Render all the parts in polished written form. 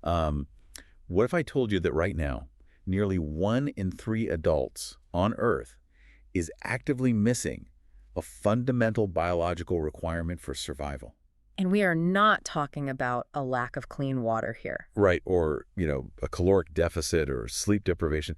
Um, what if I told you that right now, nearly 1 in 3 adults on Earth is actively missing a fundamental biological requirement for survival? And we are not talking about a lack of clean water here. Right, or, a caloric deficit or sleep deprivation.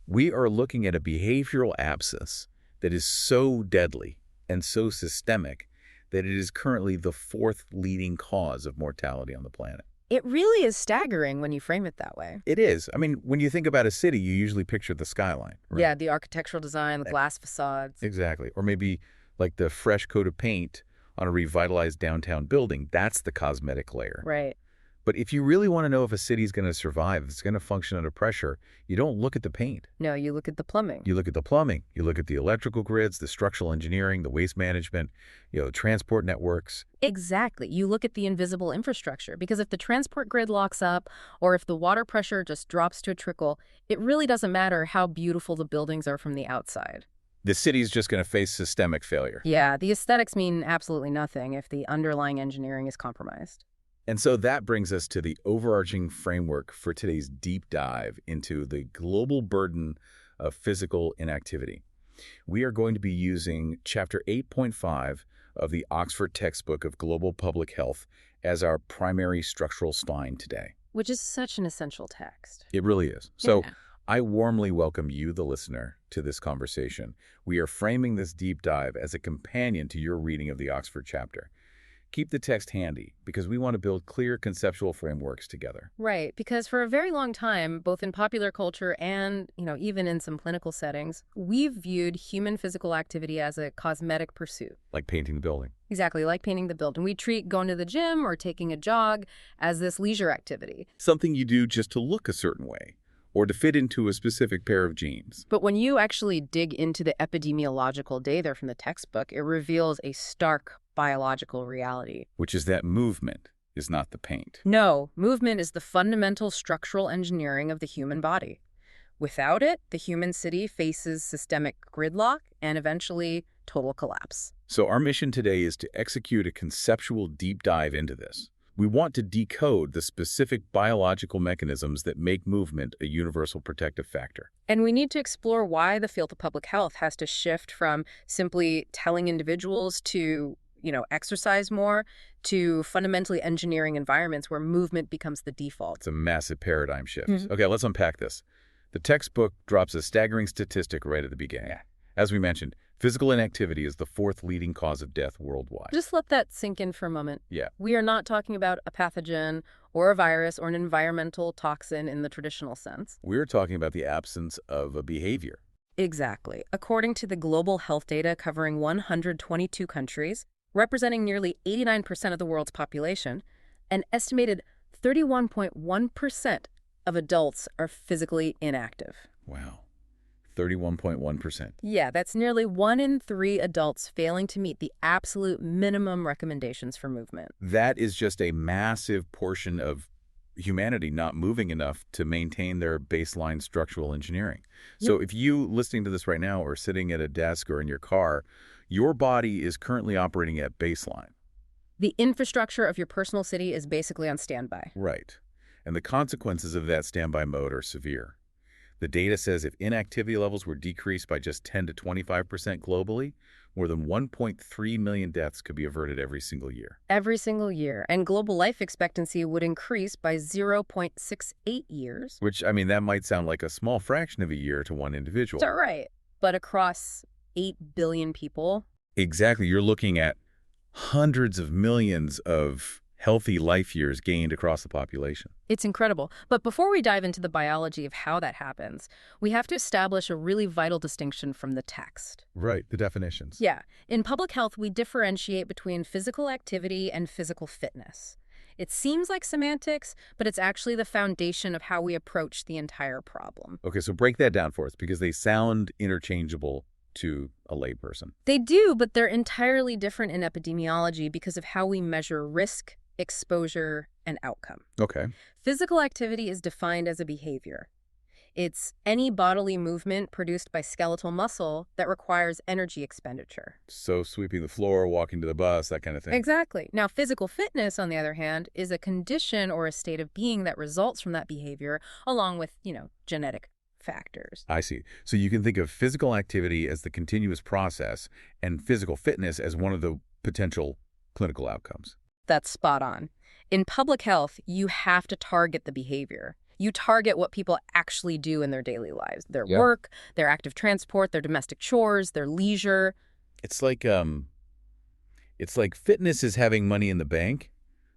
We are looking at a behavioral abscess that is so deadly and so systemic that it is currently the 4th leading cause of mortality on the planet. It really is staggering when you frame it that way. It is. I mean, when you think about a city, you usually picture the skyline, right? Yeah, the architectural design, the glass facades. Exactly. Or maybe like the fresh coat of paint on a revitalized downtown building. That's the cosmetic layer. Right. But if you really want to know if a city is going to survive, if it's going to function under pressure, you don't look at the paint. No, you look at the plumbing. You look at the plumbing. You look at the electrical grids, the structural engineering, the waste management, transport networks. Exactly. You look at the invisible infrastructure, because if the transport grid locks up or if the water pressure just drops to a trickle, it really doesn't matter how beautiful the buildings are from the outside. The city's just going to face systemic failure. Yeah, the aesthetics mean absolutely nothing if the underlying engineering is compromised. And so that brings us to the overarching framework for today's deep dive into the global burden of physical inactivity. We are going to be using Chapter 8.5 of the Oxford Textbook of Global Public Health as our primary structural spine today. Which is such an essential text. It really is. So Yeah. I warmly welcome you, the listener, to this conversation. We are framing this deep dive as a companion to your reading of the Oxford chapter. Keep the text handy because we want to build clear conceptual frameworks together. Right, because for a very long time, both in popular culture and, even in some clinical settings, we've viewed human physical activity as a cosmetic pursuit. Like painting the building. Exactly, like painting the building. We treat going to the gym or taking a jog as this leisure activity. Something you do just to look a certain way or to fit into a specific pair of jeans. But when you actually dig into the epidemiological data from the textbook, it reveals a stark biological reality. Which is that movement is not the paint. No, movement is the fundamental structural engineering of the human body. Without it, the human city faces systemic gridlock and eventually total collapse. So our mission today is to execute a conceptual deep dive into this. We want to decode the specific biological mechanisms that make movement a universal protective factor. And we need to explore why the field of public health has to shift from simply telling individuals to exercise more, to fundamentally engineering environments where movement becomes the default. It's a massive paradigm shift. Okay, let's unpack this. The textbook drops a staggering statistic right at the beginning. Yeah. As we mentioned, physical inactivity is the 4th leading cause of death worldwide. Just let that sink in for a moment. Yeah. We are not talking about a pathogen or a virus or an environmental toxin in the traditional sense. We're talking about the absence of a behavior. Exactly. According to the global health data covering 122 countries, representing nearly 89% of the world's population, an estimated 31.1% of adults are physically inactive. Wow. 31.1%. Yeah, that's nearly 1 in 3 adults failing to meet the absolute minimum recommendations for movement. That is just a massive portion of humanity not moving enough to maintain their baseline structural engineering. So if you listening to this right now or sitting at a desk or in your car, your body is currently operating at baseline. The infrastructure of your personal city is basically on standby. Right. And the consequences of that standby mode are severe. The data says if inactivity levels were decreased by just 10 to 25% globally, more than 1.3 million deaths could be averted every single year. Every single year. And global life expectancy would increase by 0.68 years. Which, that might sound like a small fraction of a year to one individual. That's right. But across 8 billion people. Exactly. You're looking at hundreds of millions of healthy life years gained across the population. It's incredible. But before we dive into the biology of how that happens, we have to establish a really vital distinction from the text. Right, the definitions. Yeah. In public health, we differentiate between physical activity and physical fitness. It seems like semantics, but it's actually the foundation of how we approach the entire problem. Okay, so break that down for us because they sound interchangeable to a layperson. They do, but they're entirely different in epidemiology because of how we measure risk, exposure, and outcome. Okay. Physical activity is defined as a behavior. It's any bodily movement produced by skeletal muscle that requires energy expenditure. So sweeping the floor, walking to the bus, that kind of thing. Exactly. Now, physical fitness, on the other hand, is a condition or a state of being that results from that behavior, along with, genetic factors. I see. So you can think of physical activity as the continuous process and physical fitness as one of the potential clinical outcomes. That's spot on. In public health, you have to target the behavior. You target what people actually do in their daily lives, their work, their active transport, their domestic chores, their leisure. It's like fitness is having money in the bank,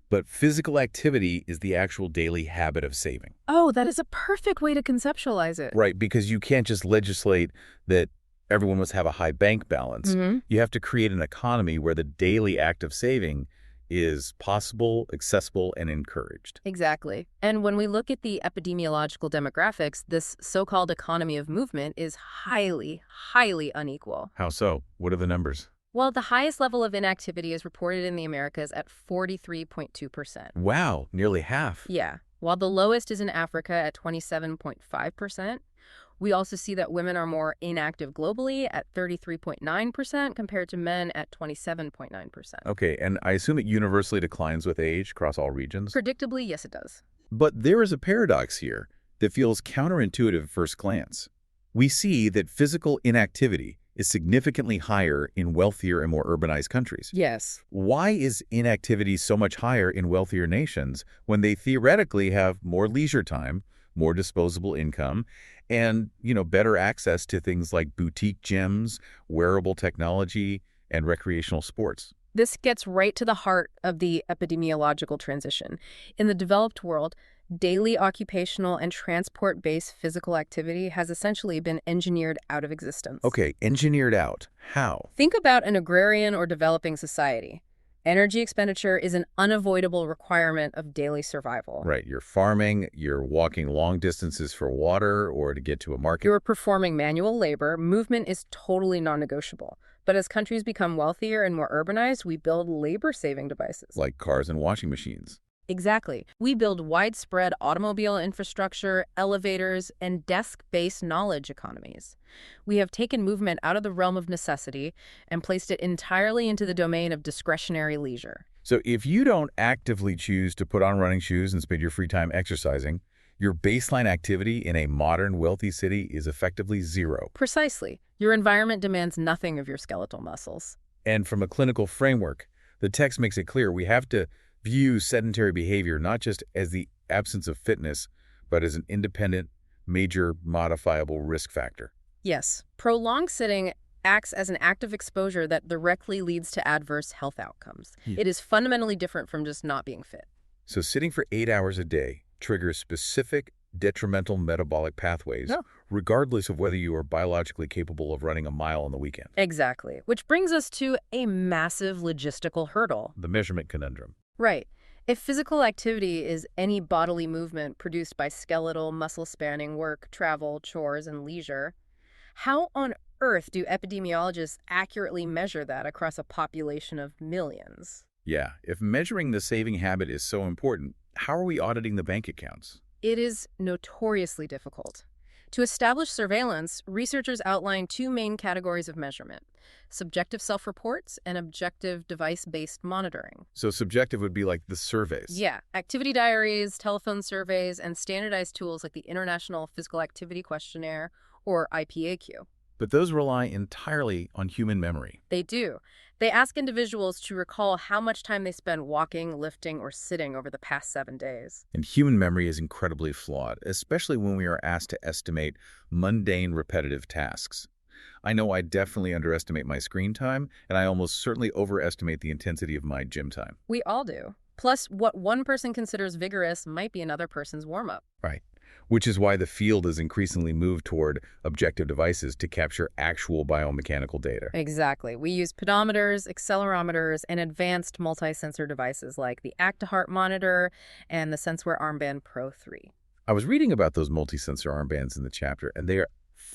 but physical activity is the actual daily habit of saving. Oh, that is a perfect way to conceptualize it. Right, because you can't just legislate that everyone must have a high bank balance. You have to create an economy where the daily act of saving is possible, accessible, and encouraged. Exactly. And when we look at the epidemiological demographics, this so-called economy of movement is highly, highly unequal. How so? What are the numbers? Well, the highest level of inactivity is reported in the Americas at 43.2%. Wow, nearly half. Yeah, while the lowest is in Africa at 27.5%. We also see that women are more inactive globally at 33.9% compared to men at 27.9%. Okay, and I assume it universally declines with age across all regions? Predictably, yes, it does. But there is a paradox here that feels counterintuitive at first glance. We see that physical inactivity is significantly higher in wealthier and more urbanized countries. Yes. Why is inactivity so much higher in wealthier nations when they theoretically have more leisure time, more disposable income, and, better access to things like boutique gyms, wearable technology, and recreational sports? This gets right to the heart of the epidemiological transition. In the developed world, daily occupational and transport-based physical activity has essentially been engineered out of existence. Okay, engineered out. How? Think about an agrarian or developing society. Energy expenditure is an unavoidable requirement of daily survival. Right, you're farming, you're walking long distances for water or to get to a market. You're performing manual labor. Movement is totally non-negotiable. But as countries become wealthier and more urbanized, we build labor-saving devices. Like cars and washing machines. Exactly. We build widespread automobile infrastructure, elevators, and desk-based knowledge economies. We have taken movement out of the realm of necessity and placed it entirely into the domain of discretionary leisure. So if you don't actively choose to put on running shoes and spend your free time exercising, your baseline activity in a modern, wealthy city is effectively zero. Precisely. Your environment demands nothing of your skeletal muscles. And from a clinical framework, the text makes it clear we have to view sedentary behavior not just as the absence of fitness, but as an independent, major modifiable risk factor. Yes, prolonged sitting acts as an active exposure that directly leads to adverse health outcomes. It is fundamentally different from just not being fit. So sitting for 8 hours a day triggers specific detrimental metabolic pathways, regardless of whether you are biologically capable of running a mile on the weekend. Exactly, which brings us to a massive logistical hurdle. The measurement conundrum. Right. If physical activity is any bodily movement produced by skeletal, muscle-spanning work, travel, chores, and leisure, how on earth do epidemiologists accurately measure that across a population of millions? Yeah, if measuring the saving habit is so important, how are we auditing the bank accounts? It is notoriously difficult. To establish surveillance, researchers outline two main categories of measurement: subjective self-reports and objective device-based monitoring. So subjective would be like the surveys. Yeah, activity diaries, telephone surveys, and standardized tools like the International Physical Activity Questionnaire, or IPAQ. But those rely entirely on human memory. They do. They ask individuals to recall how much time they spent walking, lifting, or sitting over the past 7 days. And human memory is incredibly flawed, especially when we are asked to estimate mundane, repetitive tasks. I know I definitely underestimate my screen time, and I almost certainly overestimate the intensity of my gym time. We all do. Plus, what one person considers vigorous might be another person's warm-up. Right. Which is why the field has increasingly moved toward objective devices to capture actual biomechanical data. Exactly. We use pedometers, accelerometers, and advanced multi-sensor devices like the Acti-Heart monitor and the SenseWear Armband Pro 3. I was reading about those multi-sensor armbands in the chapter, and they are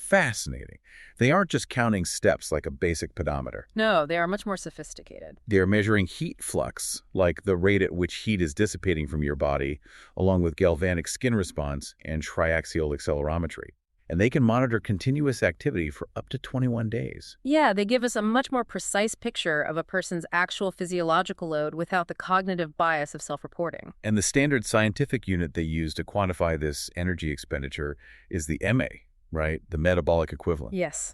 Fascinating. They aren't just counting steps like a basic pedometer. No, they are much more sophisticated. They're measuring heat flux, like the rate at which heat is dissipating from your body, along with galvanic skin response and triaxial accelerometry. And they can monitor continuous activity for up to 21 days. Yeah, they give us a much more precise picture of a person's actual physiological load without the cognitive bias of self-reporting. And the standard scientific unit they use to quantify this energy expenditure is the MA, right? The metabolic equivalent. Yes.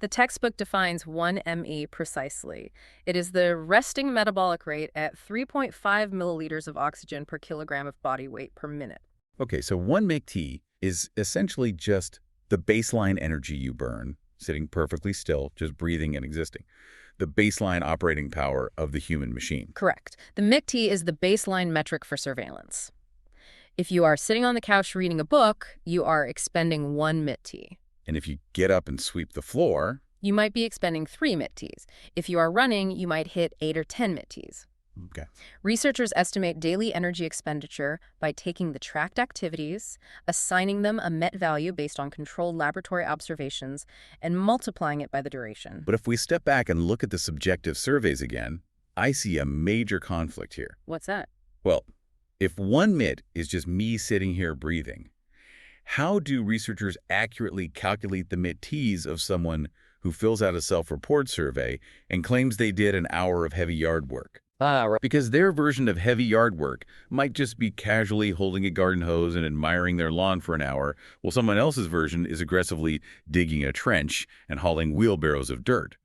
The textbook defines 1 ME precisely. It is the resting metabolic rate at 3.5 milliliters of oxygen per kilogram of body weight per minute. Okay, so 1 mg/t is essentially just the baseline energy you burn, sitting perfectly still, just breathing and existing. The baseline operating power of the human machine. Correct. The MIC-T is the baseline metric for surveillance. If you are sitting on the couch reading a book, you are expending 1 MIT. And if you get up and sweep the floor, You might be expending 3 MITs. If you are running, you might hit 8 or 10 MITs. okay. Researchers estimate daily energy expenditure by taking the tracked activities, assigning them a MET value based on controlled laboratory observations, and multiplying it by the duration. But if we step back and look at the subjective surveys again, I see a major conflict here. What's that? Well, if 1 MIT is just me sitting here breathing, how do researchers accurately calculate the MIT-Ts of someone who fills out a self-report survey and claims they did an hour of heavy yard work? Right. Because their version of heavy yard work might just be casually holding a garden hose and admiring their lawn for an hour, while someone else's version is aggressively digging a trench and hauling wheelbarrows of dirt.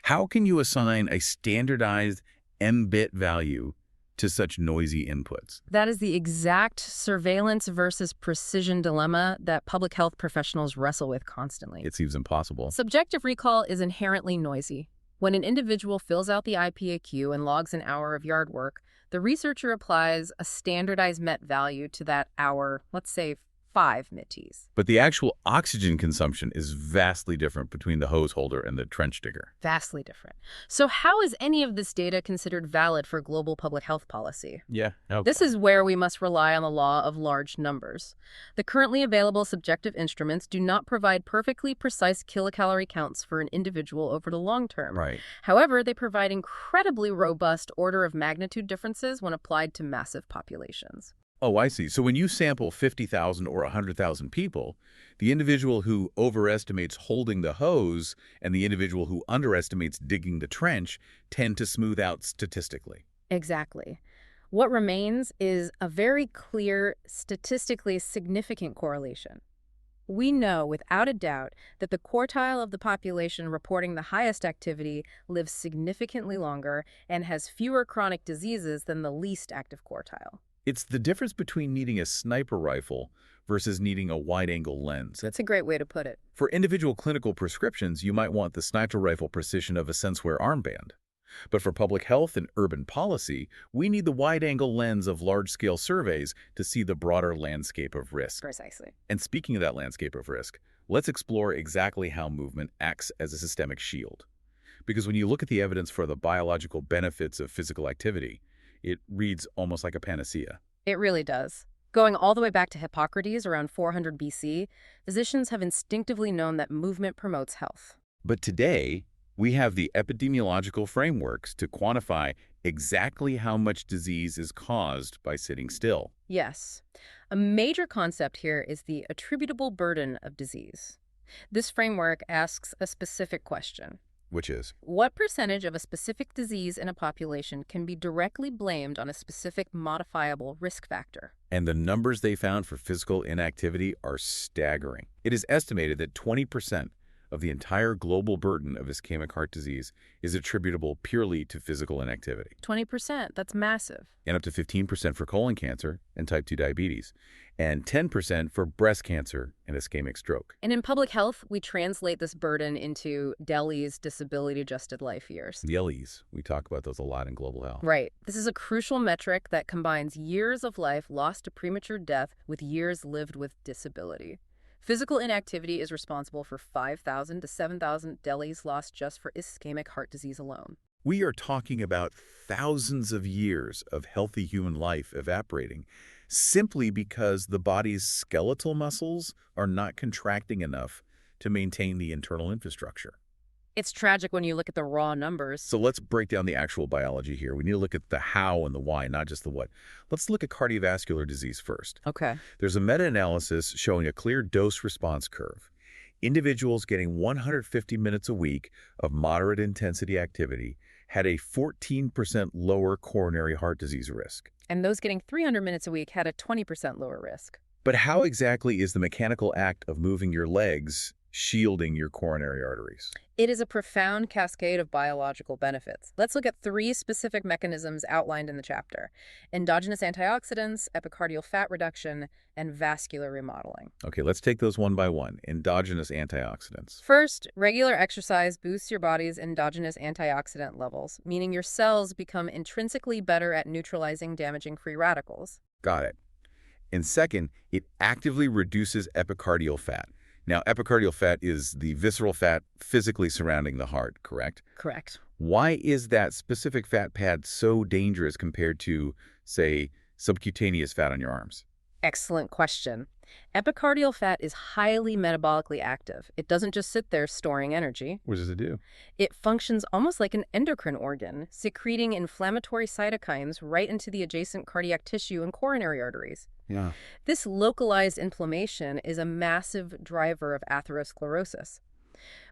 How can you assign a standardized MBIT value to such noisy inputs? That is the exact surveillance versus precision dilemma that public health professionals wrestle with constantly. It seems impossible. Subjective recall is inherently noisy. When an individual fills out the IPAQ and logs an hour of yard work, the researcher applies a standardized MET value to that hour, let's say 5 MITs. But the actual oxygen consumption is vastly different between the hose holder and the trench digger. Vastly different. So how is any of this data considered valid for global public health policy? Yeah. Okay. This is where we must rely on the law of large numbers. The currently available subjective instruments do not provide perfectly precise kilocalorie counts for an individual over the long term. Right. However, they provide incredibly robust order of magnitude differences when applied to massive populations. Oh, I see. So when you sample 50,000 or 100,000 people, the individual who overestimates holding the hose and the individual who underestimates digging the trench tend to smooth out statistically. Exactly. What remains is a very clear, statistically significant correlation. We know without a doubt that the quartile of the population reporting the highest activity lives significantly longer and has fewer chronic diseases than the least active quartile. It's the difference between needing a sniper rifle versus needing a wide-angle lens. That's a great way to put it. For individual clinical prescriptions, you might want the sniper rifle precision of a SenseWear armband. But for public health and urban policy, we need the wide-angle lens of large-scale surveys to see the broader landscape of risk. Precisely. And speaking of that landscape of risk, let's explore exactly how movement acts as a systemic shield. Because when you look at the evidence for the biological benefits of physical activity, it reads almost like a panacea. It really does. Going all the way back to Hippocrates around 400 BC, physicians have instinctively known that movement promotes health. But today, we have the epidemiological frameworks to quantify exactly how much disease is caused by sitting still. Yes. A major concept here is the attributable burden of disease. This framework asks a specific question. Which is? What percentage of a specific disease in a population can be directly blamed on a specific modifiable risk factor? And the numbers they found for physical inactivity are staggering. It is estimated that 20% of the entire global burden of ischemic heart disease is attributable purely to physical inactivity. 20%, that's massive. And up to 15% for colon cancer and type 2 diabetes, and 10% for breast cancer and ischemic stroke. And in public health, we translate this burden into DELI's disability-adjusted life years. The LEs, we talk about those a lot in global health. Right. This is a crucial metric that combines years of life lost to premature death with years lived with disability. Physical inactivity is responsible for 5,000 to 7,000 DELIs lost just for ischemic heart disease alone. We are talking about thousands of years of healthy human life evaporating simply because the body's skeletal muscles are not contracting enough to maintain the internal infrastructure. It's tragic when you look at the raw numbers. So let's break down the actual biology here. We need to look at the how and the why, not just the what. Let's look at cardiovascular disease first. Okay. There's a meta-analysis showing a clear dose-response curve. Individuals getting 150 minutes a week of moderate intensity activity had a 14% lower coronary heart disease risk. And those getting 300 minutes a week had a 20% lower risk. But how exactly is the mechanical act of moving your legs shielding your coronary arteries? It is a profound cascade of biological benefits. Let's look at 3 specific mechanisms outlined in the chapter: endogenous antioxidants, epicardial fat reduction, and vascular remodeling. Okay, let's take those one by one. Endogenous antioxidants. First, regular exercise boosts your body's endogenous antioxidant levels, meaning your cells become intrinsically better at neutralizing damaging free radicals. Got it. And second, it actively reduces epicardial fat. Now, epicardial fat is the visceral fat physically surrounding the heart, correct? Correct. Why is that specific fat pad so dangerous compared to, say, subcutaneous fat on your arms? Excellent question. Epicardial fat is highly metabolically active. It doesn't just sit there storing energy. What does it do? It functions almost like an endocrine organ, secreting inflammatory cytokines right into the adjacent cardiac tissue and coronary arteries. Yeah. This localized inflammation is a massive driver of atherosclerosis.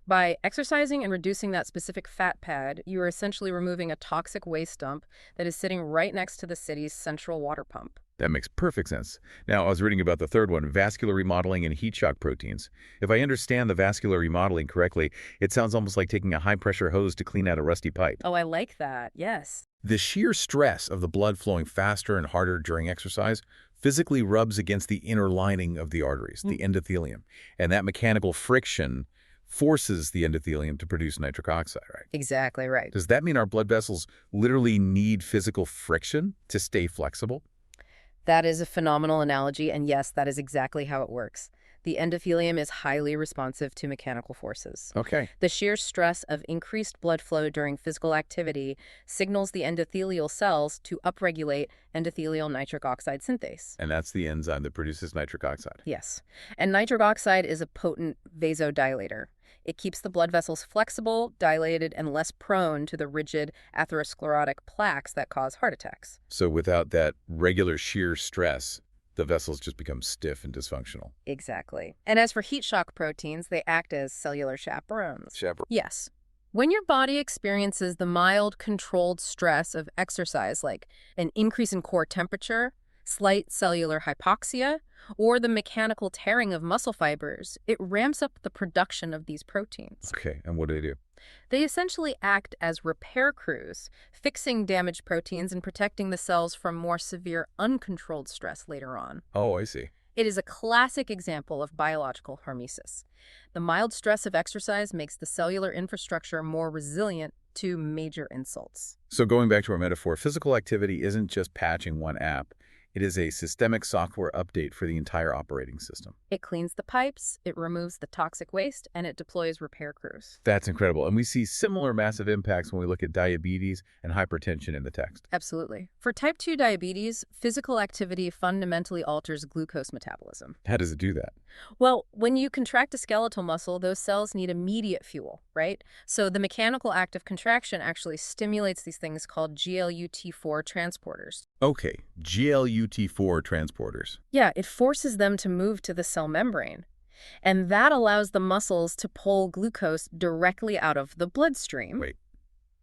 By exercising and reducing that specific fat pad, you are essentially removing a toxic waste dump that is sitting right next to the city's central water pump. That makes perfect sense. Now, I was reading about the third one, vascular remodeling and heat shock proteins. If I understand the vascular remodeling correctly, it sounds almost like taking a high-pressure hose to clean out a rusty pipe. Oh, I like that. Yes. The sheer stress of the blood flowing faster and harder during exercise physically rubs against the inner lining of the arteries, the endothelium, and that mechanical friction forces the endothelium to produce nitric oxide, right? Exactly right. Does that mean our blood vessels literally need physical friction to stay flexible? That is a phenomenal analogy, and yes, that is exactly how it works. The endothelium is highly responsive to mechanical forces. Okay. The sheer stress of increased blood flow during physical activity signals the endothelial cells to upregulate endothelial nitric oxide synthase. And that's the enzyme that produces nitric oxide. Yes. And nitric oxide is a potent vasodilator. It keeps the blood vessels flexible, dilated, and less prone to the rigid atherosclerotic plaques that cause heart attacks. So without that regular shear stress, the vessels just become stiff and dysfunctional. Exactly. And as for heat shock proteins, they act as cellular chaperones. Chaperone. Yes. When your body experiences the mild, controlled stress of exercise, like an increase in core temperature, slight cellular hypoxia, or the mechanical tearing of muscle fibers, it ramps up the production of these proteins. Okay, and what do they do? They essentially act as repair crews, fixing damaged proteins and protecting the cells from more severe uncontrolled stress later on. Oh, I see. It is a classic example of biological hormesis. The mild stress of exercise makes the cellular infrastructure more resilient to major insults. So going back to our metaphor, physical activity isn't just patching one app. It is a systemic software update for the entire operating system. It cleans the pipes, it removes the toxic waste, and it deploys repair crews. That's incredible. And we see similar massive impacts when we look at diabetes and hypertension in the text. Absolutely. For type 2 diabetes, physical activity fundamentally alters glucose metabolism. How does it do that? Well, when you contract a skeletal muscle, those cells need immediate fuel, right? So the mechanical act of contraction actually stimulates these things called GLUT4 transporters. Okay, GLUT4 transporters. Yeah, it forces them to move to the cell membrane. And that allows the muscles to pull glucose directly out of the bloodstream. Wait,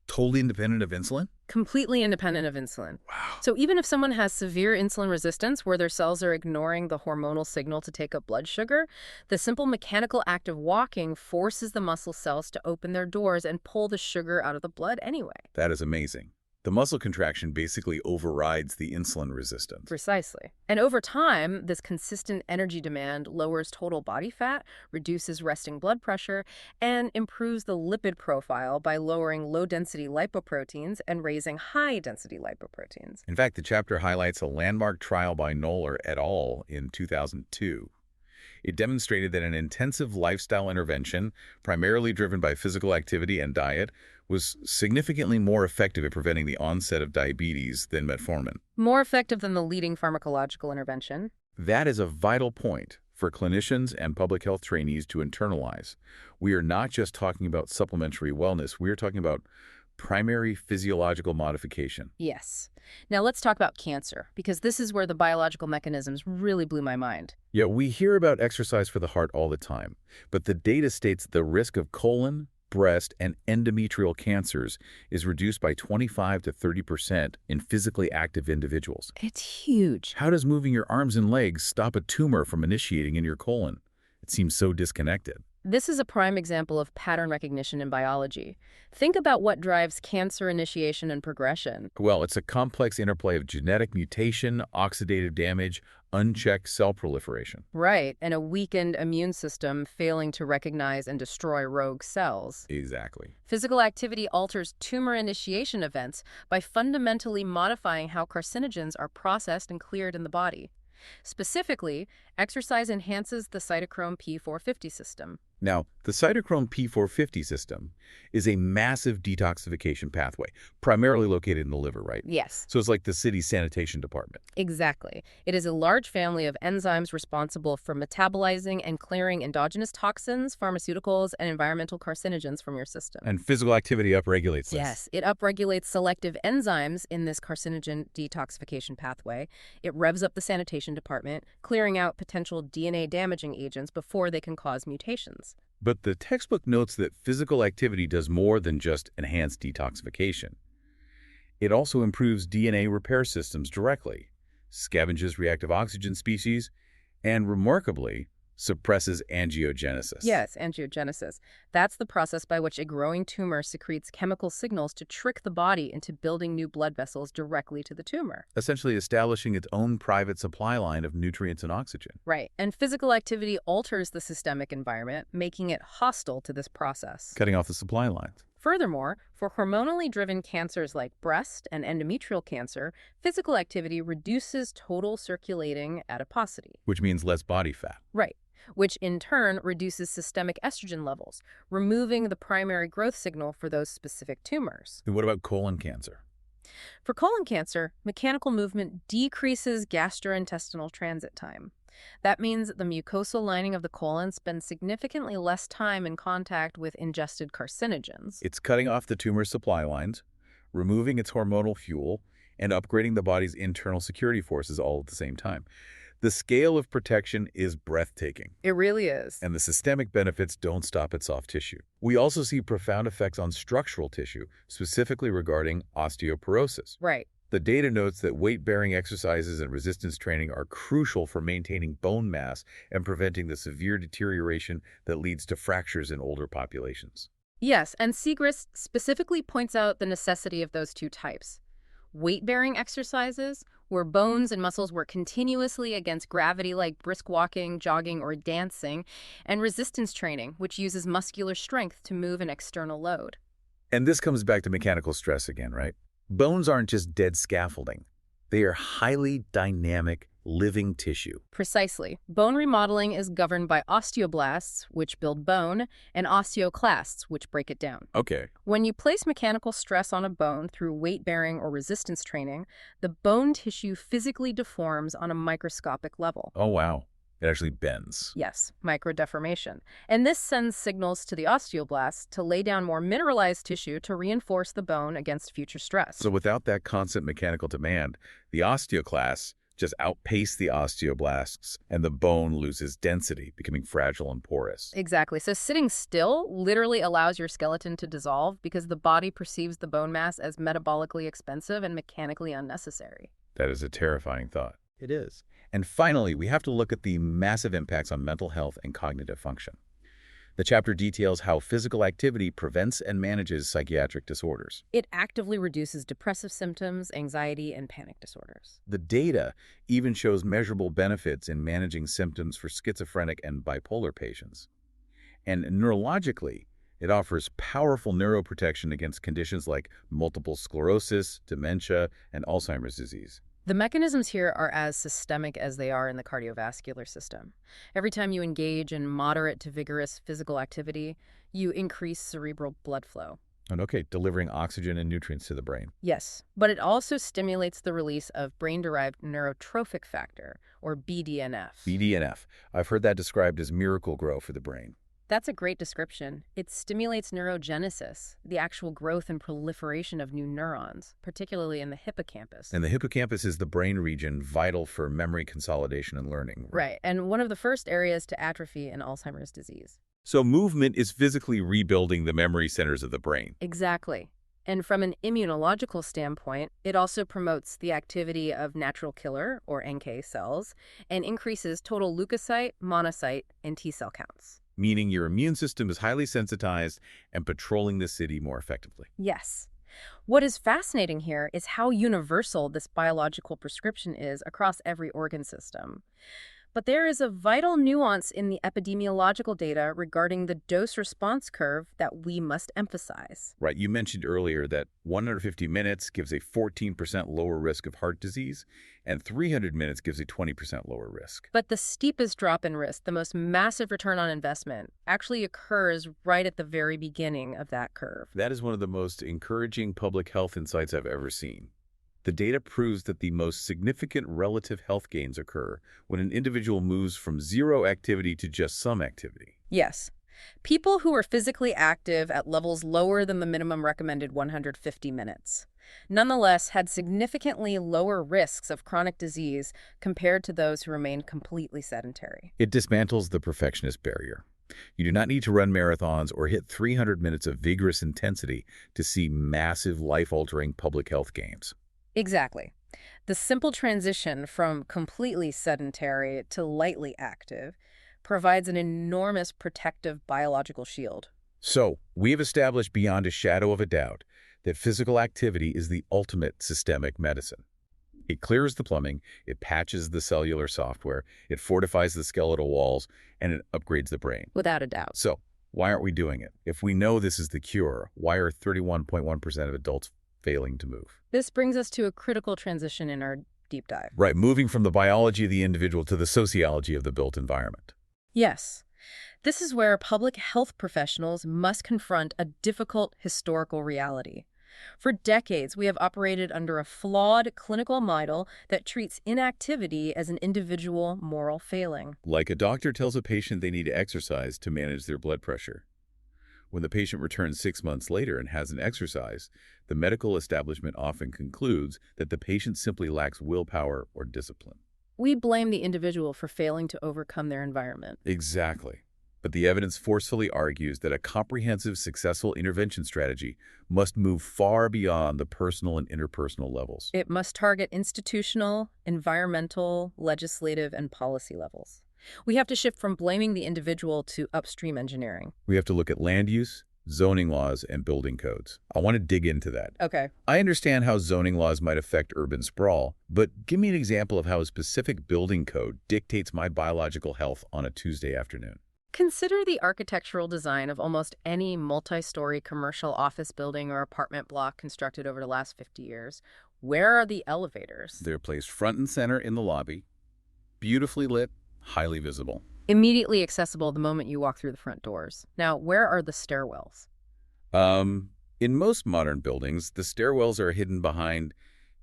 totally independent of insulin? Completely independent of insulin. Wow. So even if someone has severe insulin resistance where their cells are ignoring the hormonal signal to take up blood sugar, the simple mechanical act of walking forces the muscle cells to open their doors and pull the sugar out of the blood anyway. That is amazing. The muscle contraction basically overrides the insulin resistance. Precisely. And over time, this consistent energy demand lowers total body fat, reduces resting blood pressure, and improves the lipid profile by lowering low-density lipoproteins and raising high-density lipoproteins. In fact, the chapter highlights a landmark trial by Knoller et al. In 2002. It demonstrated that an intensive lifestyle intervention, primarily driven by physical activity and diet, was significantly more effective at preventing the onset of diabetes than metformin. More effective than the leading pharmacological intervention. That is a vital point. for clinicians and public health trainees to internalize. We are not just talking about supplementary wellness, we are talking about primary physiological modification. Yes. Now let's talk about cancer, because this is where the biological mechanisms really blew my mind. Yeah, we hear about exercise for the heart all the time, but the data states the risk of colon, breast, and endometrial cancers is reduced by 25 to 30% in physically active individuals. It's huge. How does moving your arms and legs stop a tumor from initiating in your colon? It seems so disconnected. This is a prime example of pattern recognition in biology. Think about what drives cancer initiation and progression. Well, it's a complex interplay of genetic mutation, oxidative damage, unchecked cell proliferation. Right, and a weakened immune system failing to recognize and destroy rogue cells. Exactly. Physical activity alters tumor initiation events by fundamentally modifying how carcinogens are processed and cleared in the body. Specifically, exercise enhances the cytochrome P450 system. Now, the cytochrome P450 system is a massive detoxification pathway, primarily located in the liver, right? Yes. So it's like the city's sanitation department. Exactly. It is a large family of enzymes responsible for metabolizing and clearing endogenous toxins, pharmaceuticals, and environmental carcinogens from your system. And physical activity upregulates this. Yes, it upregulates selective enzymes in this carcinogen detoxification pathway. It revs up the sanitation department, clearing out potential DNA-damaging agents before they can cause mutations. But the textbook notes that physical activity does more than just enhance detoxification. It also improves DNA repair systems directly, scavenges reactive oxygen species, and remarkably, suppresses angiogenesis. Yes, angiogenesis. That's the process by which a growing tumor secretes chemical signals to trick the body into building new blood vessels directly to the tumor. Essentially establishing its own private supply line of nutrients and oxygen. Right, and physical activity alters the systemic environment, making it hostile to this process. Cutting off the supply lines. Furthermore, for hormonally driven cancers like breast and endometrial cancer, physical activity reduces total circulating adiposity. Which means less body fat. Right, which in turn reduces systemic estrogen levels, removing the primary growth signal for those specific tumors. Then what about colon cancer? For colon cancer, mechanical movement decreases gastrointestinal transit time. That means the mucosal lining of the colon spends significantly less time in contact with ingested carcinogens. It's cutting off the tumor's supply lines, removing its hormonal fuel, and upgrading the body's internal security forces all at the same time. The scale of protection is breathtaking. It really is. And the systemic benefits don't stop at soft tissue. We also see profound effects on structural tissue, specifically regarding osteoporosis. Right. The data notes that weight-bearing exercises and resistance training are crucial for maintaining bone mass and preventing the severe deterioration that leads to fractures in older populations. Yes, and Segrist specifically points out the necessity of those two types. Weight-bearing exercises, where bones and muscles work continuously against gravity like brisk walking, jogging, or dancing, and resistance training, which uses muscular strength to move an external load. And this comes back to mechanical stress again, right? Bones aren't just dead scaffolding. They are highly dynamic, living tissue. Precisely. Bone remodeling is governed by osteoblasts, which build bone, and osteoclasts, which break it down. Okay. When you place mechanical stress on a bone through weight-bearing or resistance training, the bone tissue physically deforms on a microscopic level. Oh, wow. It actually bends. Yes, microdeformation. And this sends signals to the osteoblasts to lay down more mineralized tissue to reinforce the bone against future stress. So without that constant mechanical demand, the osteoclasts just outpace the osteoblasts, and the bone loses density, becoming fragile and porous. Exactly. So sitting still literally allows your skeleton to dissolve because the body perceives the bone mass as metabolically expensive and mechanically unnecessary. That is a terrifying thought. It is. And finally, we have to look at the massive impacts on mental health and cognitive function. The chapter details how physical activity prevents and manages psychiatric disorders. It actively reduces depressive symptoms, anxiety, and panic disorders. The data even shows measurable benefits in managing symptoms for schizophrenic and bipolar patients. And neurologically, it offers powerful neuroprotection against conditions like multiple sclerosis, dementia, and Alzheimer's disease. The mechanisms here are as systemic as they are in the cardiovascular system. Every time you engage in moderate to vigorous physical activity, you increase cerebral blood flow. And okay, delivering oxygen and nutrients to the brain. Yes, but it also stimulates the release of brain-derived neurotrophic factor, or BDNF. BDNF. I've heard that described as miracle grow for the brain. That's a great description. It stimulates neurogenesis, the actual growth and proliferation of new neurons, particularly in the hippocampus. And the hippocampus is the brain region vital for memory consolidation and learning. Right, and one of the first areas to atrophy in Alzheimer's disease. So movement is physically rebuilding the memory centers of the brain. Exactly. And from an immunological standpoint, it also promotes the activity of natural killer, or NK cells, and increases total leukocyte, monocyte, and T cell counts. Meaning your immune system is highly sensitized and patrolling the city more effectively. Yes. What is fascinating here is how universal this biological prescription is across every organ system. But there is a vital nuance in the epidemiological data regarding the dose-response curve that we must emphasize. Right, you mentioned earlier that 150 minutes gives a 14% lower risk of heart disease, and 300 minutes gives a 20% lower risk. But the steepest drop in risk, the most massive return on investment, actually occurs right at the very beginning of that curve. That is one of the most encouraging public health insights I've ever seen. The data proves that the most significant relative health gains occur when an individual moves from zero activity to just some activity. Yes. People who are physically active at levels lower than the minimum recommended 150 minutes, nonetheless had significantly lower risks of chronic disease compared to those who remained completely sedentary. It dismantles the perfectionist barrier. You do not need to run marathons or hit 300 minutes of vigorous intensity to see massive life-altering public health gains. Exactly. The simple transition from completely sedentary to lightly active provides an enormous protective biological shield. So, we have established beyond a shadow of a doubt that physical activity is the ultimate systemic medicine. It clears the plumbing, it patches the cellular software, it fortifies the skeletal walls, and it upgrades the brain. Without a doubt. So, why aren't we doing it? If we know this is the cure, why are 31.1% of adults failing to move? This brings us to a critical transition in our deep dive. Right, moving from the biology of the individual to the sociology of the built environment. Yes. This is where public health professionals must confront a difficult historical reality. For decades, we have operated under a flawed clinical model that treats inactivity as an individual moral failing. Like a doctor tells a patient they need to exercise to manage their blood pressure. When the patient returns 6 months later and hasn't exercised, the medical establishment often concludes that the patient simply lacks willpower or discipline. We blame the individual for failing to overcome their environment. Exactly. But the evidence forcefully argues that a comprehensive, successful intervention strategy must move far beyond the personal and interpersonal levels. It must target institutional, environmental, legislative, and policy levels. We have to shift from blaming the individual to upstream engineering. We have to look at land use, zoning laws, and building codes. I want to dig into that. Okay. I understand how zoning laws might affect urban sprawl, but give me an example of how a specific building code dictates my biological health on a Tuesday afternoon. Consider the architectural design of almost any multi-story commercial office building or apartment block constructed over the last 50 years. Where are the elevators? They're placed front and center in the lobby, beautifully lit, highly visible. Immediately accessible the moment you walk through the front doors. Now, where are the stairwells? In most modern buildings, the stairwells are hidden behind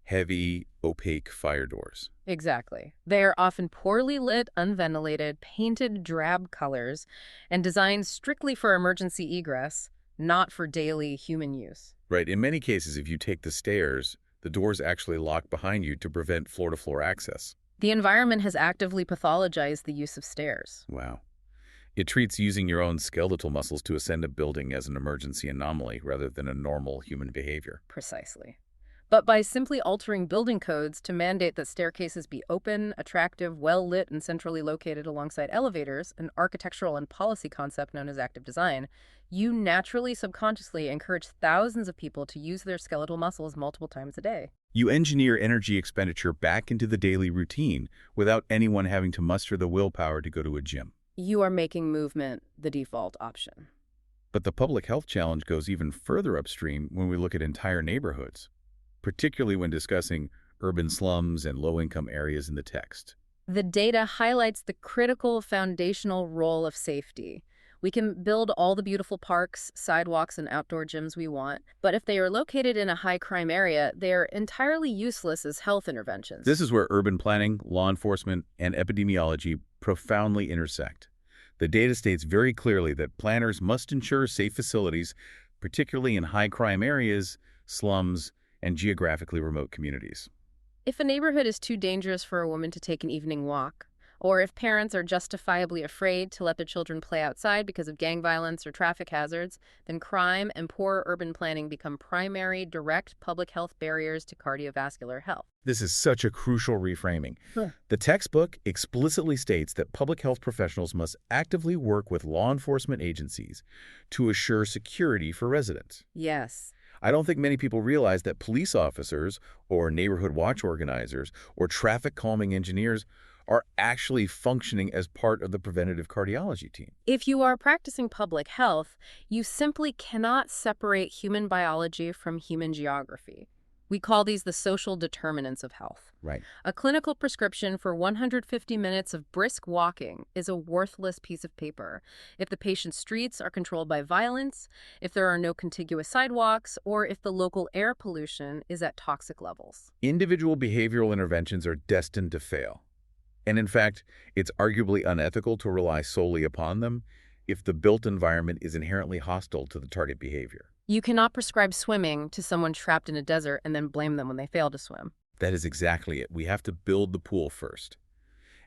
heavy, opaque fire doors. Exactly. They are often poorly lit, unventilated, painted drab colors, and designed strictly for emergency egress, not for daily human use. Right. In many cases, if you take the stairs, the doors actually lock behind you to prevent floor-to-floor access. The environment has actively pathologized the use of stairs. Wow. It treats using your own skeletal muscles to ascend a building as an emergency anomaly rather than a normal human behavior. Precisely. But by simply altering building codes to mandate that staircases be open, attractive, well-lit, and centrally located alongside elevators, an architectural and policy concept known as active design, you naturally subconsciously encourage thousands of people to use their skeletal muscles multiple times a day. You engineer energy expenditure back into the daily routine without anyone having to muster the willpower to go to a gym. You are making movement the default option. But the public health challenge goes even further upstream when we look at entire neighborhoods, particularly when discussing urban slums and low-income areas in the text. The data highlights the critical foundational role of safety. We can build all the beautiful parks, sidewalks, and outdoor gyms we want, but if they are located in a high-crime area, they are entirely useless as health interventions. This is where urban planning, law enforcement, and epidemiology profoundly intersect. The data states very clearly that planners must ensure safe facilities, particularly in high-crime areas, slums, and geographically remote communities. If a neighborhood is too dangerous for a woman to take an evening walk, or if parents are justifiably afraid to let their children play outside because of gang violence or traffic hazards, then crime and poor urban planning become primary, direct public health barriers to cardiovascular health. This is such a crucial reframing. Sure. The textbook explicitly states that public health professionals must actively work with law enforcement agencies to assure security for residents. Yes. I don't think many people realize that police officers or neighborhood watch organizers or traffic calming engineers are actually functioning as part of the preventative cardiology team. If you are practicing public health, you simply cannot separate human biology from human geography. We call these the social determinants of health. Right. A clinical prescription for 150 minutes of brisk walking is a worthless piece of paper if the patient's streets are controlled by violence, if there are no contiguous sidewalks, or if the local air pollution is at toxic levels. Individual behavioral interventions are destined to fail. And in fact, it's arguably unethical to rely solely upon them if the built environment is inherently hostile to the target behavior. You cannot prescribe swimming to someone trapped in a desert and then blame them when they fail to swim. That is exactly it. We have to build the pool first.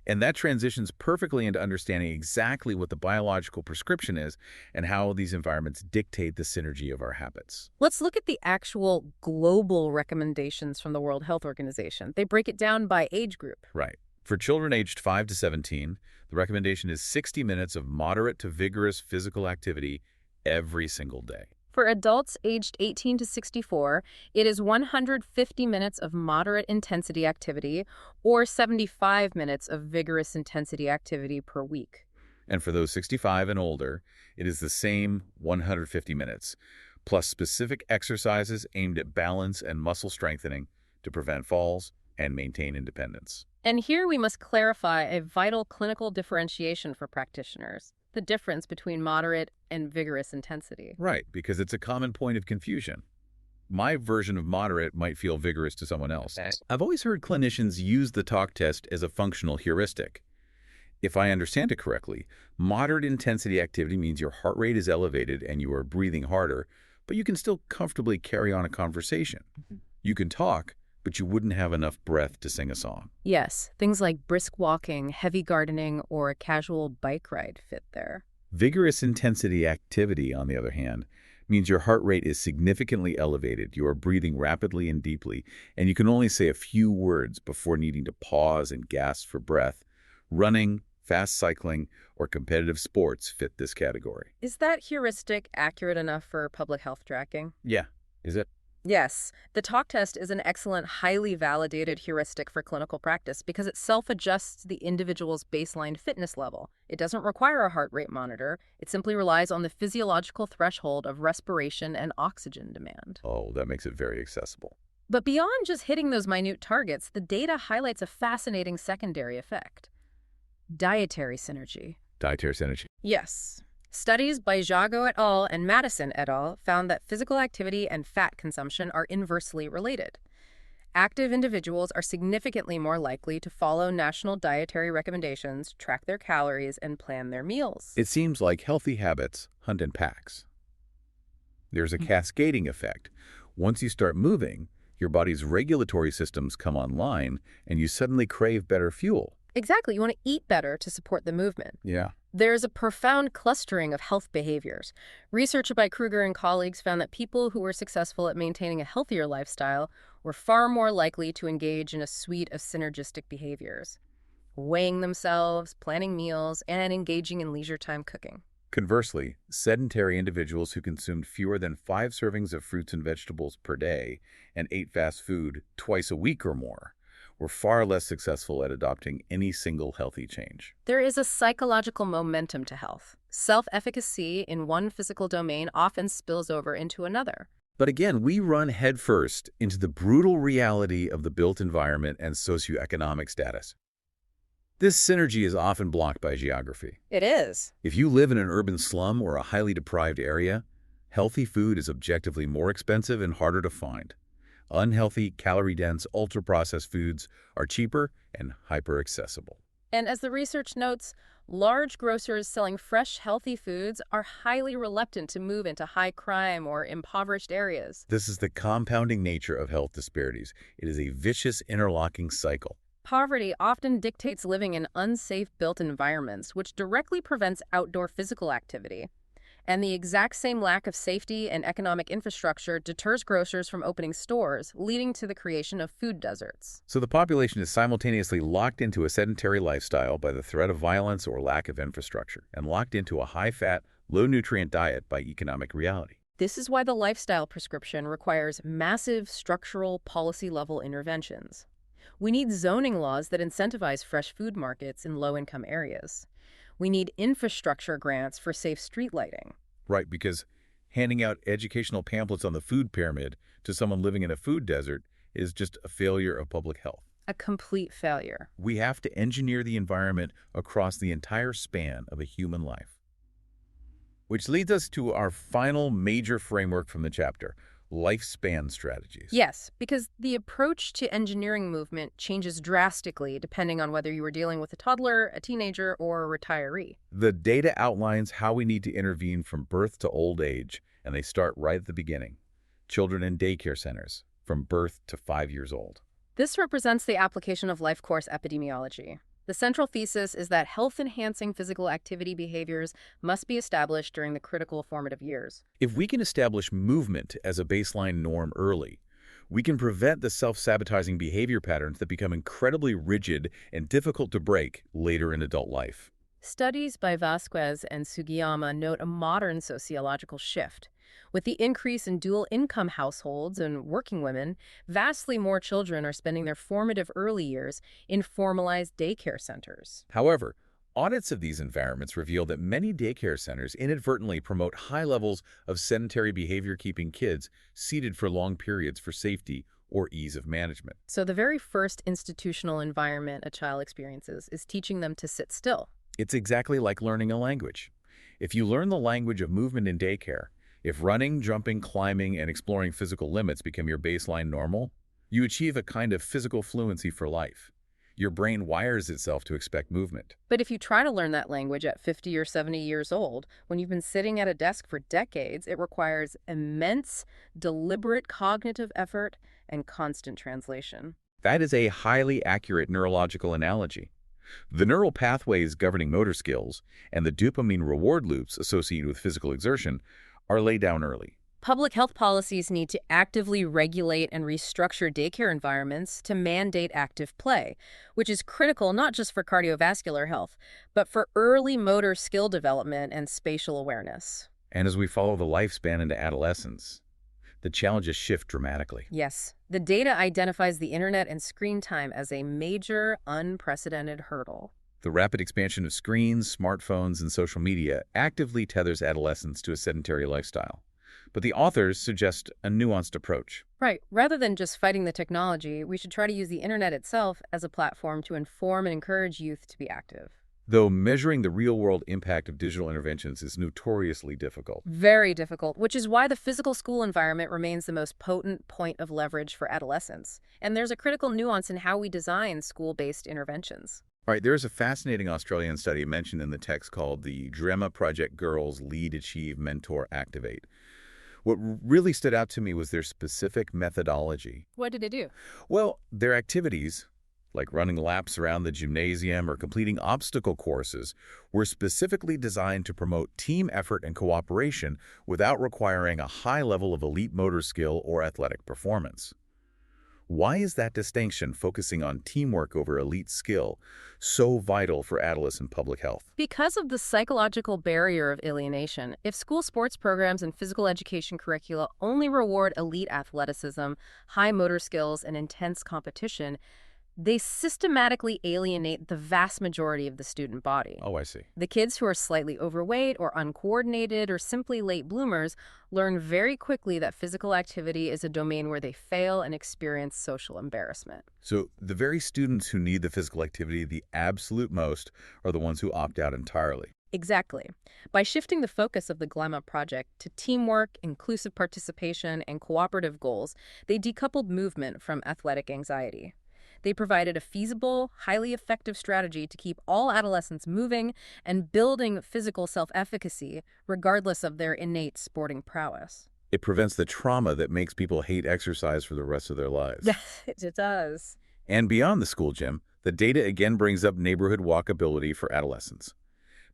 And that transitions perfectly into understanding exactly what the biological prescription is and how these environments dictate the synergy of our habits. Let's look at the actual global recommendations from the World Health Organization. They break it down by age group. Right. For children aged 5 to 17, the recommendation is 60 minutes of moderate to vigorous physical activity every single day. For adults aged 18 to 64, it is 150 minutes of moderate intensity activity or 75 minutes of vigorous intensity activity per week. And for those 65 and older, it is the same 150 minutes, plus specific exercises aimed at balance and muscle strengthening to prevent falls and maintain independence. And here we must clarify a vital clinical differentiation for practitioners: the difference between moderate and vigorous intensity. Right, because it's a common point of confusion. My version of moderate might feel vigorous to someone else. I've always heard clinicians use the talk test as a functional heuristic. If I understand it correctly, moderate intensity activity means your heart rate is elevated and you are breathing harder, but you can still comfortably carry on a conversation. You can talk, but you wouldn't have enough breath to sing a song. Yes, things like brisk walking, heavy gardening, or a casual bike ride fit there. Vigorous intensity activity, on the other hand, means your heart rate is significantly elevated, you are breathing rapidly and deeply, and you can only say a few words before needing to pause and gasp for breath. Running, fast cycling, or competitive sports fit this category. Is that heuristic accurate enough for public health tracking? Yeah. Is it? Yes, the talk test is an excellent, highly validated heuristic for clinical practice because it self-adjusts the individual's baseline fitness level. It doesn't require a heart rate monitor. It simply relies on the physiological threshold of respiration and oxygen demand. Oh, that makes it very accessible. But beyond just hitting those minute targets, the data highlights a fascinating secondary effect: dietary synergy. Dietary synergy. Yes. Studies by Jago et al. And Madison et al. Found that physical activity and fat consumption are inversely related. Active individuals are significantly more likely to follow national dietary recommendations, track their calories, and plan their meals. It seems like healthy habits hunt in packs. There's a cascading effect. Once you start moving, your body's regulatory systems come online, and you suddenly crave better fuel. Exactly. You want to eat better to support the movement. Yeah. There's a profound clustering of health behaviors. Research by Kruger and colleagues found that people who were successful at maintaining a healthier lifestyle were far more likely to engage in a suite of synergistic behaviors: weighing themselves, planning meals, and engaging in leisure time cooking. Conversely, sedentary individuals who consumed fewer than 5 servings of fruits and vegetables per day and ate fast food twice a week or more were far less successful at adopting any single healthy change. There is a psychological momentum to health. Self-efficacy in one physical domain often spills over into another. But again, we run headfirst into the brutal reality of the built environment and socioeconomic status. This synergy is often blocked by geography. It is. If you live in an urban slum or a highly deprived area, healthy food is objectively more expensive and harder to find. Unhealthy, calorie-dense, ultra-processed foods are cheaper and hyper-accessible. And as the research notes, large grocers selling fresh, healthy foods are highly reluctant to move into high-crime or impoverished areas. This is the compounding nature of health disparities. It is a vicious, interlocking cycle. Poverty often dictates living in unsafe built environments, which directly prevents outdoor physical activity. And the exact same lack of safety and economic infrastructure deters grocers from opening stores, leading to the creation of food deserts. So the population is simultaneously locked into a sedentary lifestyle by the threat of violence or lack of infrastructure, and locked into a high-fat, low-nutrient diet by economic reality. This is why the lifestyle prescription requires massive structural policy-level interventions. We need zoning laws that incentivize fresh food markets in low-income areas. We need infrastructure grants for safe street lighting. Right, because handing out educational pamphlets on the food pyramid to someone living in a food desert is just a failure of public health. A complete failure. We have to engineer the environment across the entire span of a human life. Which leads us to our final major framework from the chapter, lifespan strategies. Yes, because the approach to engineering movement changes drastically depending on whether you are dealing with a toddler, a teenager, or a retiree. The data outlines how we need to intervene from birth to old age, and they start right at the beginning. Children in daycare centers, from birth to 5 years old. This represents the application of life course epidemiology. The central thesis is that health-enhancing physical activity behaviors must be established during the critical formative years. If we can establish movement as a baseline norm early, we can prevent the self-sabotaging behavior patterns that become incredibly rigid and difficult to break later in adult life. Studies by Vasquez and Sugiyama note a modern sociological shift. With the increase in dual-income households and working women, vastly more children are spending their formative early years in formalized daycare centers. However, audits of these environments reveal that many daycare centers inadvertently promote high levels of sedentary behavior, keeping kids seated for long periods for safety or ease of management. So the very first institutional environment a child experiences is teaching them to sit still. It's exactly like learning a language. If you learn the language of movement in daycare, if running, jumping, climbing, and exploring physical limits become your baseline normal, you achieve a kind of physical fluency for life. Your brain wires itself to expect movement. But if you try to learn that language at 50 or 70 years old, when you've been sitting at a desk for decades, it requires immense, deliberate cognitive effort and constant translation. That is a highly accurate neurological analogy. The neural pathways governing motor skills and the dopamine reward loops associated with physical exertion are laid down early. Public health policies need to actively regulate and restructure daycare environments to mandate active play, which is critical not just for cardiovascular health, but for early motor skill development and spatial awareness. And as we follow the lifespan into adolescence, the challenges shift dramatically. Yes, the data identifies the internet and screen time as a major, unprecedented hurdle. The rapid expansion of screens, smartphones, and social media actively tethers adolescents to a sedentary lifestyle. But the authors suggest a nuanced approach. Right. Rather than just fighting the technology, we should try to use the internet itself as a platform to inform and encourage youth to be active. Though measuring the real-world impact of digital interventions is notoriously difficult. Very difficult, which is why the physical school environment remains the most potent point of leverage for adolescents. And there's a critical nuance in how we design school-based interventions. All right, there's a fascinating Australian study mentioned in the text called the DREMA Project Girls Lead, Achieve, Mentor, Activate. What really stood out to me was their specific methodology. What did it do? Well, their activities, like running laps around the gymnasium or completing obstacle courses, were specifically designed to promote team effort and cooperation without requiring a high level of elite motor skill or athletic performance. Why is that distinction, focusing on teamwork over elite skill, so vital for adolescent public health? Because of the psychological barrier of alienation, if school sports programs and physical education curricula only reward elite athleticism, high motor skills, and intense competition, They systematically alienate the vast majority of the student body. Oh, I see. The kids who are slightly overweight or uncoordinated or simply late bloomers learn very quickly that physical activity is a domain where they fail and experience social embarrassment. So the very students who need the physical activity the absolute most are the ones who opt out entirely. Exactly. By shifting the focus of the GLAMA project to teamwork, inclusive participation, and cooperative goals, they decoupled movement from athletic anxiety. They provided a feasible, highly effective strategy to keep all adolescents moving and building physical self-efficacy, regardless of their innate sporting prowess. It prevents the trauma that makes people hate exercise for the rest of their lives. It does. And beyond the school gym, the data again brings up neighborhood walkability for adolescents.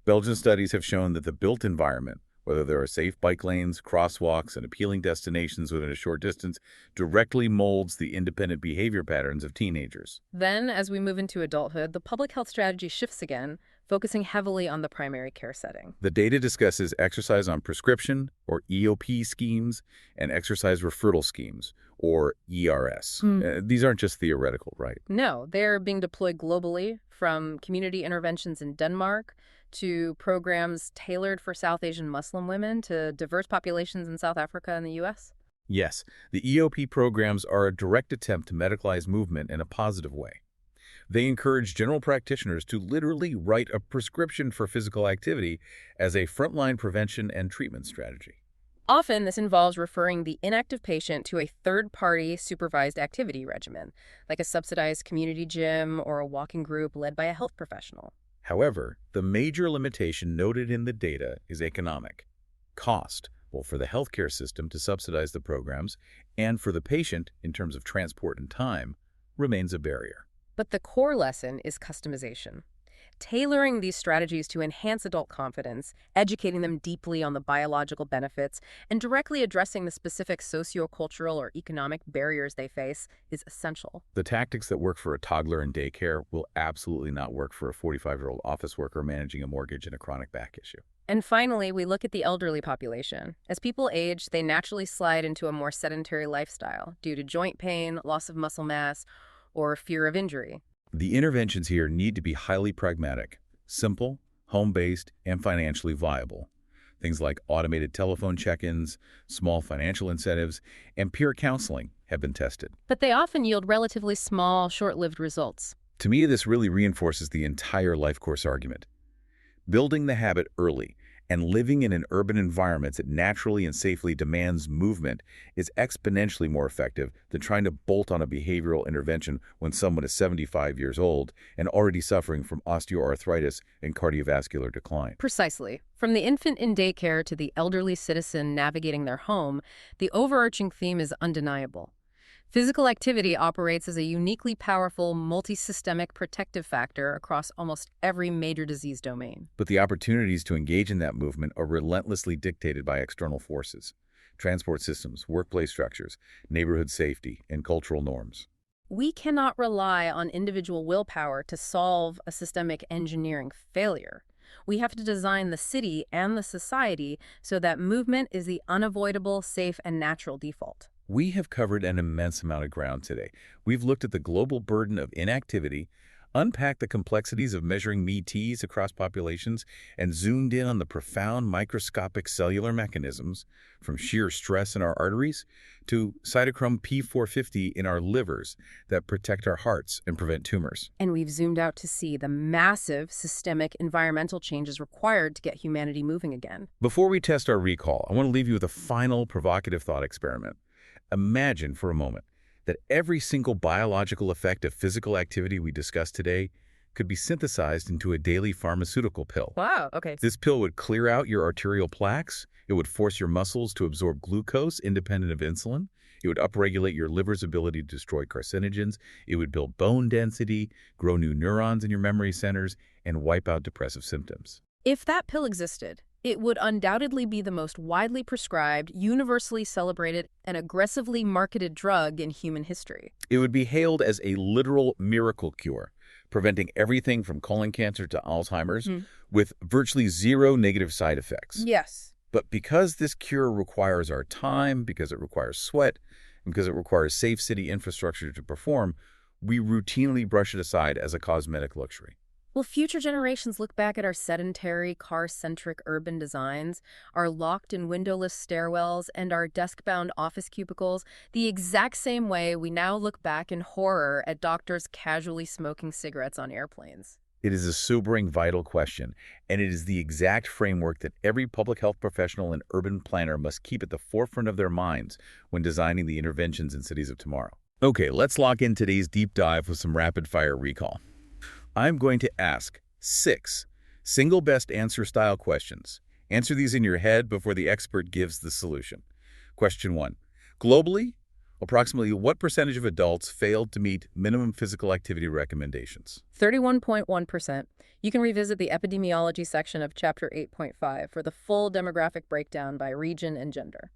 Belgian studies have shown that the built environment, whether there are safe bike lanes, crosswalks, and appealing destinations within a short distance, directly molds the independent behavior patterns of teenagers. Then, as we move into adulthood, the public health strategy shifts again, focusing heavily on the primary care setting. The data discusses exercise on prescription, or EOP schemes, and exercise referral schemes, or ERS. These aren't just theoretical, right? No, they're being deployed globally, from community interventions in Denmark to programs tailored for South Asian Muslim women to diverse populations in South Africa and the U.S. Yes, the EOP programs are a direct attempt to medicalize movement in a positive way. They encourage general practitioners to literally write a prescription for physical activity as a frontline prevention and treatment strategy. Often, this involves referring the inactive patient to a third-party supervised activity regimen, like a subsidized community gym or a walking group led by a health professional. However, the major limitation noted in the data is economic. Cost, both for the healthcare system to subsidize the programs and for the patient in terms of transport and time, remains a barrier. But the core lesson is customization. Tailoring these strategies to enhance adult confidence, educating them deeply on the biological benefits, and directly addressing the specific sociocultural or economic barriers they face is essential. The tactics that work for a toddler in daycare will absolutely not work for a 45-year-old office worker managing a mortgage and a chronic back issue. And finally, we look at the elderly population. As people age, they naturally slide into a more sedentary lifestyle due to joint pain, loss of muscle mass, or fear of injury. The interventions here need to be highly pragmatic, simple, home-based, and financially viable. Things like automated telephone check-ins, small financial incentives, and peer counseling have been tested. But they often yield relatively small, short-lived results. To me, this really reinforces the entire life course argument. Building the habit early and living in an urban environment that naturally and safely demands movement is exponentially more effective than trying to bolt on a behavioral intervention when someone is 75 years old and already suffering from osteoarthritis and cardiovascular decline. Precisely. From the infant in daycare to the elderly citizen navigating their home, the overarching theme is undeniable. Physical activity operates as a uniquely powerful, multi-systemic protective factor across almost every major disease domain. But the opportunities to engage in that movement are relentlessly dictated by external forces: transport systems, workplace structures, neighborhood safety, and cultural norms. We cannot rely on individual willpower to solve a systemic engineering failure. We have to design the city and the society so that movement is the unavoidable, safe, and natural default. We have covered an immense amount of ground today. We've looked at the global burden of inactivity, unpacked the complexities of measuring METs across populations, and zoomed in on the profound microscopic cellular mechanisms, from sheer stress in our arteries to cytochrome P450 in our livers that protect our hearts and prevent tumors. And we've zoomed out to see the massive systemic environmental changes required to get humanity moving again. Before we test our recall, I want to leave you with a final provocative thought experiment. Imagine for a moment that every single biological effect of physical activity we discussed today could be synthesized into a daily pharmaceutical pill. Wow, okay. This pill would clear out your arterial plaques. It would force your muscles to absorb glucose independent of insulin. It would upregulate your liver's ability to destroy carcinogens. It would build bone density, grow new neurons in your memory centers, and wipe out depressive symptoms. If that pill existed, it would undoubtedly be the most widely prescribed, universally celebrated, and aggressively marketed drug in human history. It would be hailed as a literal miracle cure, preventing everything from colon cancer to Alzheimer's, with virtually zero negative side effects. Yes. But because this cure requires our time, because it requires sweat, and because it requires safe city infrastructure to perform, We routinely brush it aside as a cosmetic luxury. Will future generations look back at our sedentary, car-centric urban designs, our locked-in windowless stairwells, and our desk-bound office cubicles the exact same way we now look back in horror at doctors casually smoking cigarettes on airplanes? It is a sobering, vital question, and it is the exact framework that every public health professional and urban planner must keep at the forefront of their minds when designing the interventions in cities of tomorrow. Okay, let's lock in today's deep dive with some rapid-fire recall. I'm going to ask 6 single best answer style questions. Answer these in your head before the expert gives the solution. Question 1. Globally, approximately what percentage of adults failed to meet minimum physical activity recommendations? 31.1%. You can revisit the epidemiology section of Chapter 8.5 for the full demographic breakdown by region and gender.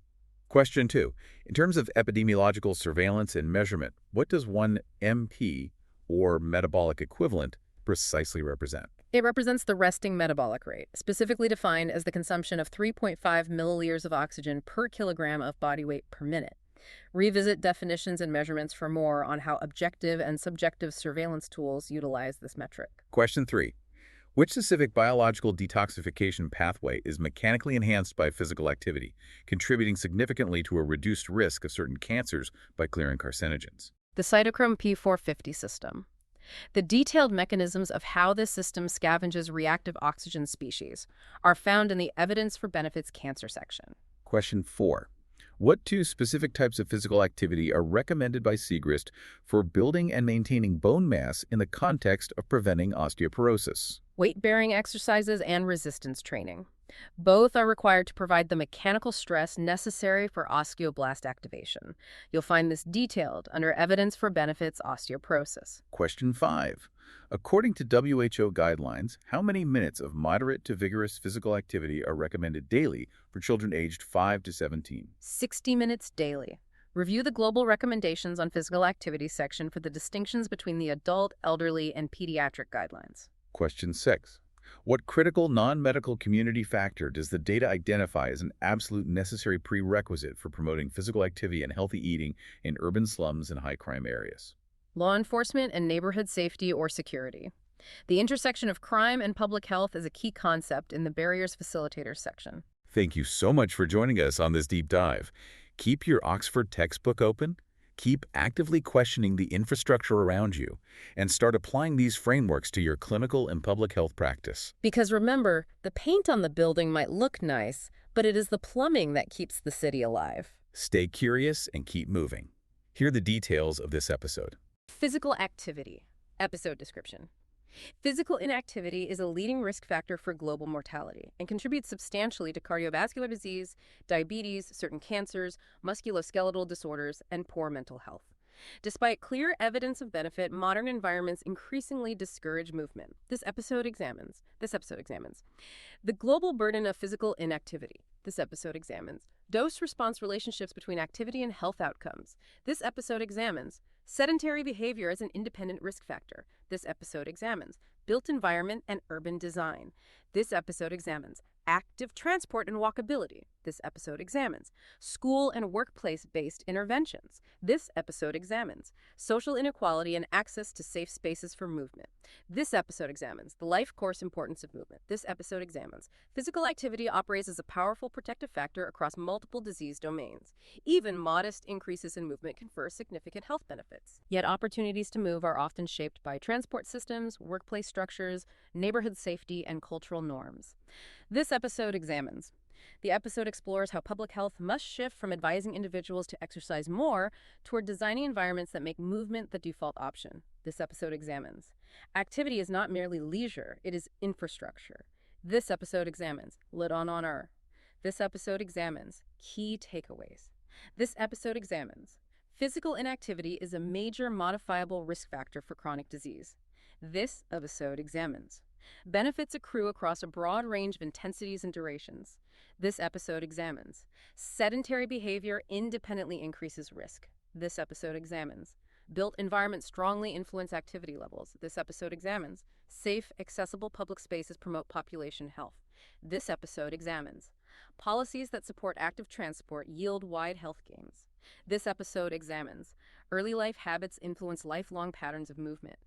Question 2. In terms of epidemiological surveillance and measurement, what does 1 MP, or metabolic equivalent, precisely represent? It represents the resting metabolic rate, specifically defined as the consumption of 3.5 milliliters of oxygen per kilogram of body weight per minute. Revisit definitions and measurements for more on how objective and subjective surveillance tools utilize this metric. Question 3. Which specific biological detoxification pathway is mechanically enhanced by physical activity, contributing significantly to a reduced risk of certain cancers by clearing carcinogens? The cytochrome P450 system. The detailed mechanisms of how this system scavenges reactive oxygen species are found in the Evidence for Benefits Cancer section. Question 4. What 2 specific types of physical activity are recommended by Segrist for building and maintaining bone mass in the context of preventing osteoporosis? Weight-bearing exercises and resistance training. Both are required to provide the mechanical stress necessary for osteoblast activation. You'll find this detailed under Evidence for Benefits Osteoporosis. Question 5. According to WHO guidelines, how many minutes of moderate to vigorous physical activity are recommended daily for children aged 5 to 17? 60 minutes daily. Review the global recommendations on physical activity section for the distinctions between the adult, elderly, and pediatric guidelines. Question 6. What critical non-medical community factor does the data identify as an absolute necessary prerequisite for promoting physical activity and healthy eating in urban slums and high-crime areas? Law enforcement and neighborhood safety or security. The intersection of crime and public health is a key concept in the Barriers Facilitators section. Thank you so much for joining us on this deep dive. Keep your Oxford textbook open, keep actively questioning the infrastructure around you, and start applying these frameworks to your clinical and public health practice. Because remember, the paint on the building might look nice, but it is the plumbing that keeps the city alive. Stay curious and keep moving. Here are the details of this episode. Physical activity. Episode description. Physical inactivity is a leading risk factor for global mortality and contributes substantially to cardiovascular disease, diabetes, certain cancers, musculoskeletal disorders, and poor mental health. Despite clear evidence of benefit, modern environments increasingly discourage movement. This episode examines the global burden of physical inactivity. This episode examines dose-response relationships between activity and health outcomes. This episode examines sedentary behavior as an independent risk factor. This episode examines built environment and urban design. This episode examines active transport and walkability. This episode examines school and workplace-based interventions. This episode examines social inequality and access to safe spaces for movement. This episode examines the life course importance of movement. This episode examines physical activity operates as a powerful protective factor across multiple disease domains. Even modest increases in movement confer significant health benefits. Yet opportunities to move are often shaped by transport systems, workplace structures, neighborhood safety, and cultural norms. This episode examines. The episode explores how public health must shift from advising individuals to exercise more toward designing environments that make movement the default option. This episode examines. Activity is not merely leisure, it is infrastructure. This episode examines. Lit on honor. This episode examines. Key takeaways. This episode examines. Physical inactivity is a major modifiable risk factor for chronic disease. This episode examines. Benefits accrue across a broad range of intensities and durations. This episode examines. Sedentary behavior independently increases risk. This episode examines. Built environments strongly influence activity levels. This episode examines. Safe, accessible public spaces promote population health. This episode examines. Policies that support active transport yield wide health gains. This episode examines early life habits influence lifelong patterns of movement.